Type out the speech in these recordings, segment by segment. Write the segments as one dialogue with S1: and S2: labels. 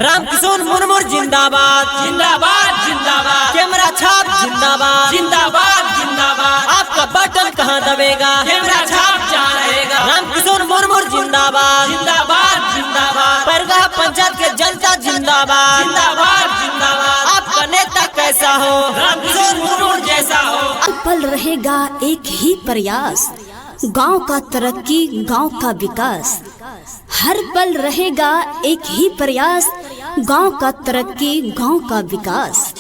S1: रामकिशोर मुर्मू जिंदाबाद
S2: जिंदाबाद जिंदाबाद।
S1: कैमरा छाप जिंदाबाद
S2: जिंदाबाद जिंदाबाद।
S1: आपका बटन कहाँ दबेगा,
S2: कैमरा छाप जहाँ रहेगा।
S1: रामकिशोर मुर्मू जिंदाबाद
S2: जिंदाबाद जिंदाबाद।
S1: परगाह पंचायत के जनता जिंदाबाद
S2: जिंदाबाद जिंदाबाद।
S1: आपका नेता कैसा हो,
S2: रामकिशोर मुर्मू जैसा हो।
S3: पल रहेगा एक ही प्रयास, गांव का तरक्की, गांव का विकास। हर पल रहेगा एक ही प्रयास, गांव का तरक्की, गांव का विकास।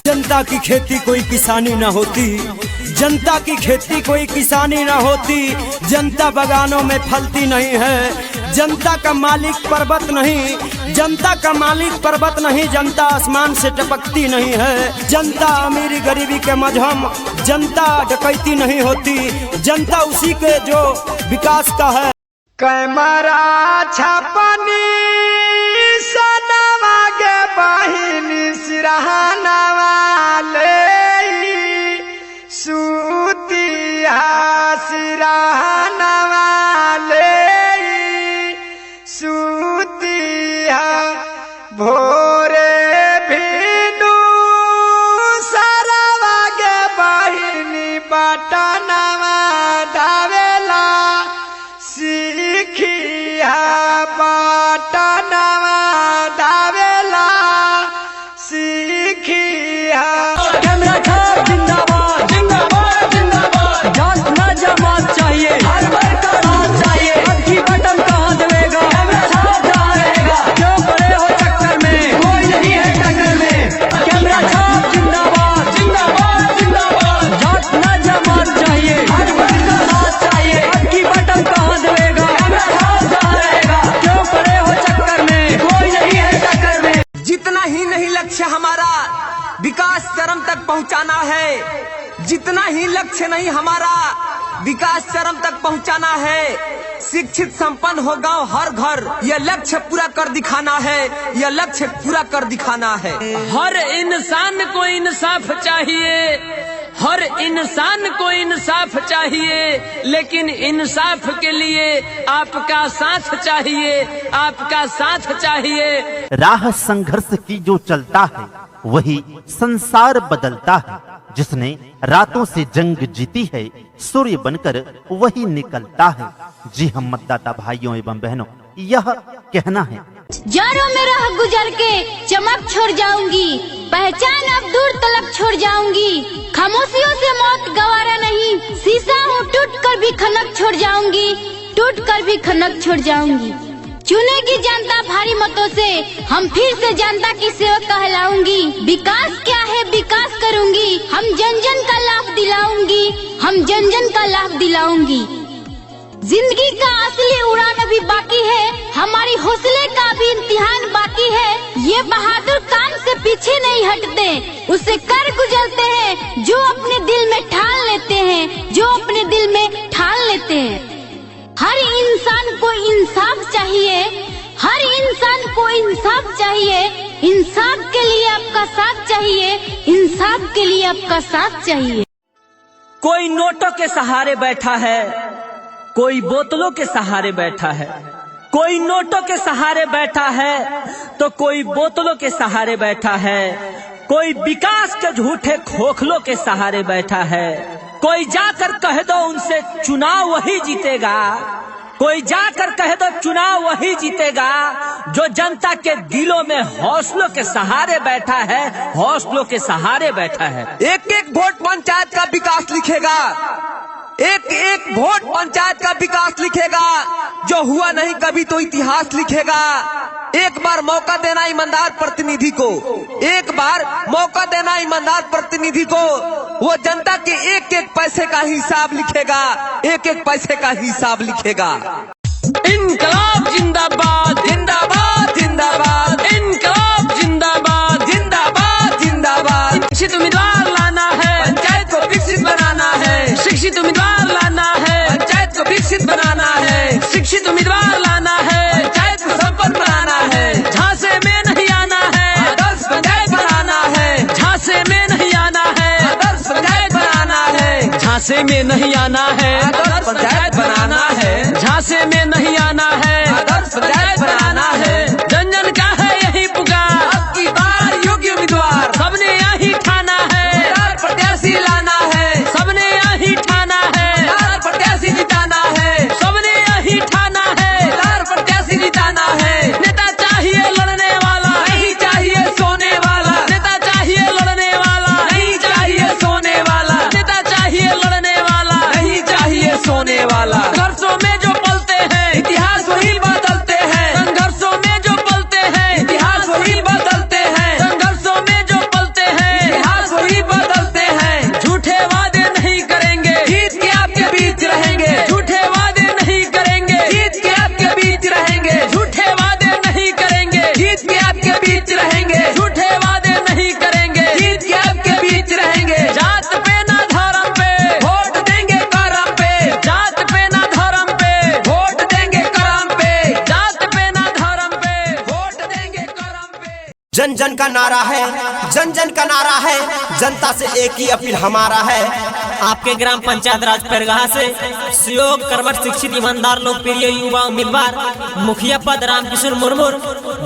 S4: जनता की खेती कोई किसानी न होती, जनता की खेती कोई किसानी न होती। जनता बागानों में फलती नहीं है, जनता का मालिक पर्वत नहीं, जनता का मालिक पर्वत नहीं, जनता आसमान से टपकती नहीं है। जनता अमीरी गरीबी के मजहम, जनता डकैती नहीं होती, जनता उसी के जो विकास का है।
S5: कैमरा छपनी सनवा के बहिनी सिरहानवा ले सूतिया सिरहानवा ले सूतिया भोरे भिंडू सरवा के बहिनी बटनवा डावेला सीखिया बटनवा डावेला सीखिया।
S6: कैमरा छाप जिंदाबाद जिंदाबाद जिंदाबाद। जात न जमात चाहिए, हर वर्ग का साथ चाहिए। अब की बटन कहाँ दबेगा, कैमरा छाप जहाँ रहेगा। क्यों पड़े हो चक्कर में, कोई नहीं है टक्कर में। कैमरा छाप जिंदाबाद जिंदाबाद जिंदाबाद। जात न जमात चाहिए, हर वर्ग का साथ चाहिए। अब की बटन कहाँ दबेगा, कैमरा छाप जहाँ रहेगा। क्यों पड़े हो चक्कर में, कोई नहीं है टक्कर में।
S2: जितना ही नहीं लक्ष्य हमारा विकास चरम तक पहुंचाना है, जितना ही लक्ष्य नहीं हमारा विकास चरम तक पहुंचाना है। शिक्षित संपन्न हो गांव हर घर, यह लक्ष्य पूरा कर दिखाना है, यह लक्ष्य पूरा कर दिखाना है। हर इंसान को इंसाफ चाहिए, हर इंसान को इंसाफ चाहिए, लेकिन इंसाफ के लिए आपका साथ चाहिए, आपका साथ चाहिए।
S7: राह संघर्ष की जो चलता है वही संसार बदलता है। जिसने रातों से जंग जीती है, सूर्य बनकर वही निकलता है। जी हम मतदाता भाइयों एवं बहनों, यह कहना है
S8: जारों में रह गुजर के चमक छोड़ जाऊंगी, पहचान अब दूर तलक छोड़ जाऊंगी। खामोशियों से मौत गवारा नहीं, शीशा हूँ टूट कर भी खनक छोड़ जाऊंगी, टूट कर भी खनक छोड़ जाऊंगी। चुनेगी जनता भारी मतों से, हम फिर से जनता की सेवक कहलाऊंगी। विकास क्या है विकास करूंगी, हम जन जन का लाभ दिलाऊंगी, हम जन जन का लाभ दिलाऊंगी। जिंदगी का असली उड़ान अभी बाकी है, हमारी हौसले का भी इम्तिहान बाकी है। ये बहादुर काम से पीछे नहीं हटते, उसे कर गुजरते हैं जो अपने दिल में ठान लेते हैं, जो अपने दिल में ठान लेते हैं। हर इंसान को इंसाफ चाहिए, हर इंसान को इंसाफ चाहिए। इंसाफ के लिए आपका साथ चाहिए, इंसाफ के लिए आपका साथ चाहिए।
S2: कोई नोटों के सहारे बैठा है, कोई बोतलों के सहारे बैठा है। कोई नोटों के सहारे बैठा है तो कोई बोतलों के सहारे बैठा है। कोई विकास के झूठे खोखलों के सहारे बैठा है। कोई जाकर कह दो उनसे चुनाव वही जीतेगा, कोई जाकर कह दो चुनाव वही जीतेगा जो जनता के दिलों में हौसलों के सहारे बैठा है, हौसलों के सहारे बैठा है। एक एक वोट पंचायत का विकास लिखेगा, एक एक वोट पंचायत का विकास लिखेगा। जो हुआ नहीं कभी तो इतिहास लिखेगा। एक बार मौका देना ईमानदार प्रतिनिधि को, एक बार मौका देना ईमानदार प्रतिनिधि को, वो जनता के एक एक पैसे का हिसाब लिखेगा, एक एक पैसे का हिसाब लिखेगा। इनकलाब जिंदाबाद जिंदाबाद जिंदाबाद, इनकलाब जिंदाबाद जिंदाबाद जिंदाबाद। शिक्षित उम्मीदवार लाना है, पंचायत को विकसित बनाना है। शिक्षित उम्मीदवार लाना है, पंचायत को विकसित बनाना है। शिक्षित उम्मीदवार लाना है, पंचायत को संपन्न बनाना है। झांसे में नहीं आना है, आदर्श पंचायत बनाना है। झांसे में नहीं आना है, आदर्श पंचायत बनाना है। झांसे में नहीं आना है, आदर्श पंचायत बनाना है। झांसे में नहीं आना है, आदर्श पंचायत बनाना है। जन जन का है यही पुकार।
S4: जन जन का नारा है, जन जन का नारा है, जनता से एक ही अपील हमारा है।
S1: आपके ग्राम पंचायत राज पैरगाह से सहयोग कर्मठ शिक्षित ईमानदार लोकप्रिय युवा उम्मीदवार मुखिया पद रामकिशोर मुर्मू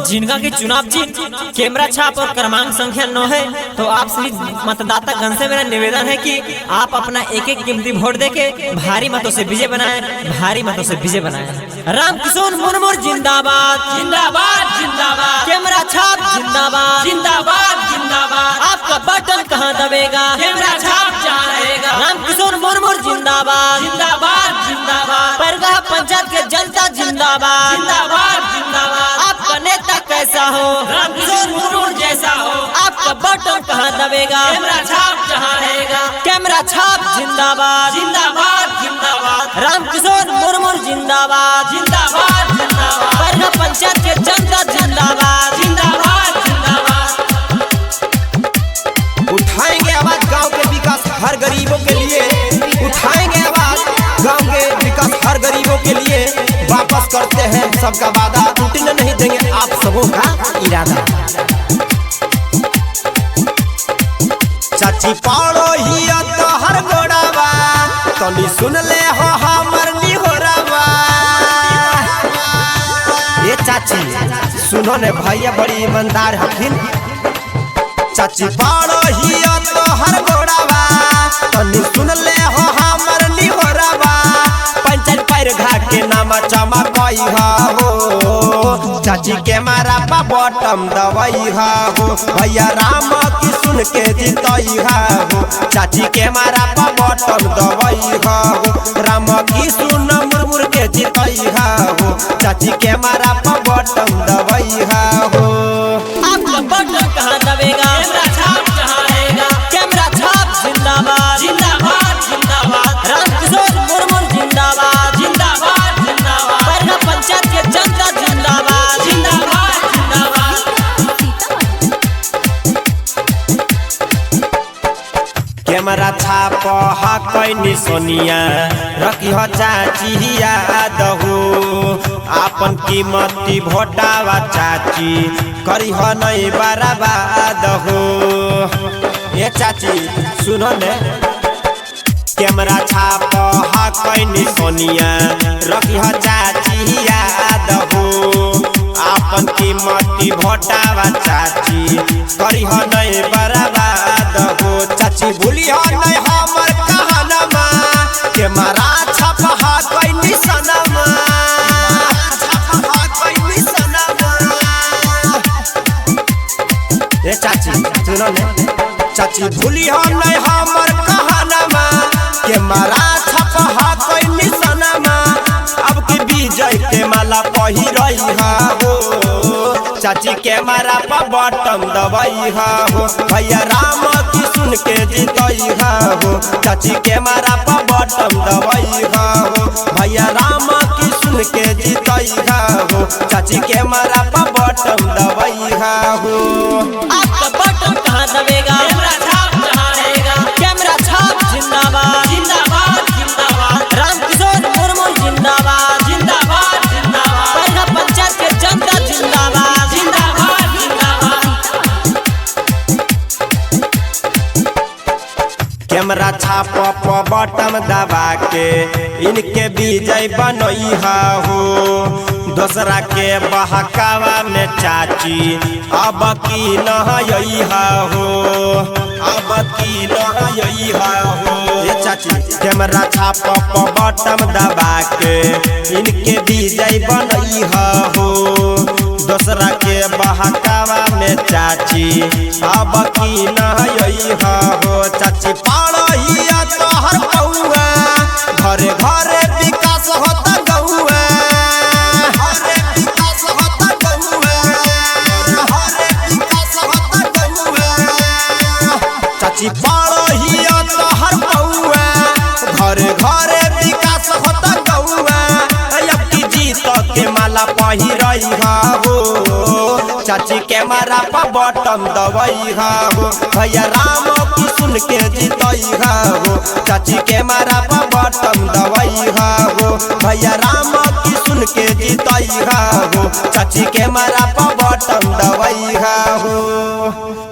S1: जिनका की चुनाव जीत कैमरा छाप और क्रमांक संख्या 9 है। तो आप सभी मतदाता गण से मेरा निवेदन है कि आप अपना एक एक कीमती वोट देके भारी मतों से विजय बनाएं, भारी मतों से विजय बनाएं। रामकिशोर मुर्मू जिंदाबाद, जिंदाबाद, जिंदाबाद। कैमरा छाप जिंदाबाद, जिंदाबाद, जिंदाबाद। आपका बटन कहाँ दबेगा, कैमरा छाप जहाँ रहेगा। रामकिशोर मुर्मू जिंदाबाद, जिंदाबाद, जिंदाबाद। पैरगाह पंचायत के जनता जिंदाबाद, जिंदाबाद, जिंदाबाद। आपका नेता कैसा हो, रामकिशोर मुर्मू जैसा हो। आपका बटन कहाँ दबेगा, कैमरा छाप जहाँ रहेगा। कैमरा छाप जिंदाबाद, जिंदाबाद, जिंदाबाद। रामकिशोर मुर्मू जिंदाबाद, जिंदाबाद, जिंदाबाद। पैरगाह पंचायत के जनता जिंदाबाद, जिंदाबाद, जिंदाबाद।
S4: उठाएंगे आवाज गांव के विकास हर गरीबों के लिए, उठाएंगे आवाज गांव के विकास हर गरीबों के लिए। वापस करते हैं सबका वादा, टूटने नहीं देंगे आप सबों का इरादा। चाची पाड़ो ही तो हर गोड़ावा, तनी सुन ले हो हमर निहोरावा। ये चाची सुनो ने भैया बड़ी ईमानदार हखिन। चाची पाड़ो ही तो हर गोड़ावा, तनी सुन ले हो हमर निहोरावा। पंचायत पैरगाह के नाम चमकई हो, चाची के मारा पा बटम दवाई हो। भैया राम की सुन के जीतई हो, चाची के मारा पा बटम दवाई हो। राम की सुन मुर्मू के जीतई हो, चाची के मारा पा बटम दवाई हो।
S1: आपका बटन कहाँ दबेगा, कैमरा छाप जहाँ रहेगा। कैमरा छाप जिंदाबाद, जिंदाबाद, जिंदाबाद। रामकिशोर मुर्मू जिंदाबाद, जिंदाबाद, जिंदाबाद। पैरगाह पंचायत के जनता जिंदाबाद, जिंदाबाद, जिंदाबाद।
S4: कैमरा छाप हकैनी सोनिया रखी हो चाची याद हो। आपन कीमती भोटावा चाची करी हो नहीं बर्बाद हो। ये चाची सुनो ने, कैमरा छाप हकैनी सोनिया रखी हो चाची याद हो। आपन कीमती भोटावा चाची करी हो नहीं बर्बाद हो। चाची भूली हो नहीं हमर कहानमा, कैमरा छाप हकैनी सनमा। ये चाची सुनो ने, चाची भूली हो नहीं हमर कहानमा, कैमरा छाप हकैनी सनमा। अब की विजय के माला पहिरई हो, चाची के मारा पा बटम दवाई हो। भैया राम की सुन के जीतई हो, चाची के मारा पा बटम दवाई हो। भैया राम की सुन के जीतई हो, चाची के मारा पा बटम दवाई हो।
S1: आपका बटन कहाँ दबेगा, कैमरा छाप जहाँ रहेगा। कैमरा छाप जिंदाबाद, जिंदाबाद, जिंदाबाद। रामकिशोर मुर्मू जिंदाबाद, जिंदाबाद, जिंदाबाद। पैरगाह पंचायत के जनता जिंदाबाद, जिंदाबाद, जिंदाबाद।
S4: कैमरा छाप पर बटम दबा के इनके विजय बनई हो। दूसरा के बहकावा में चाची अब की नहई हो, अब की नहई हो। ये चाची कैमरा छाप पर बटम दबा के इनके विजय बनई हो। दूसरा के बहकावा में चाची अब की नहई हो। चाची पाड़ो ही तो हर कौआ, घरे घरे विकास होता गौआ। घरे विकास होता गौआ, घरे विकास होता गौआ। चाची पाड़ो ही तो हर कौआ, घरे घरे विकास होता गौआ। अब की जीत के माला पहिरई हो, चाची के मारा पा बटम दवाई हो। भैया राम की सुन के जीतई हो, चाची के मारा पा बटम दवाई हो। भैया राम की सुन के जीतई हो, चाची के मारा पा बटम दवाई हो।
S5: हो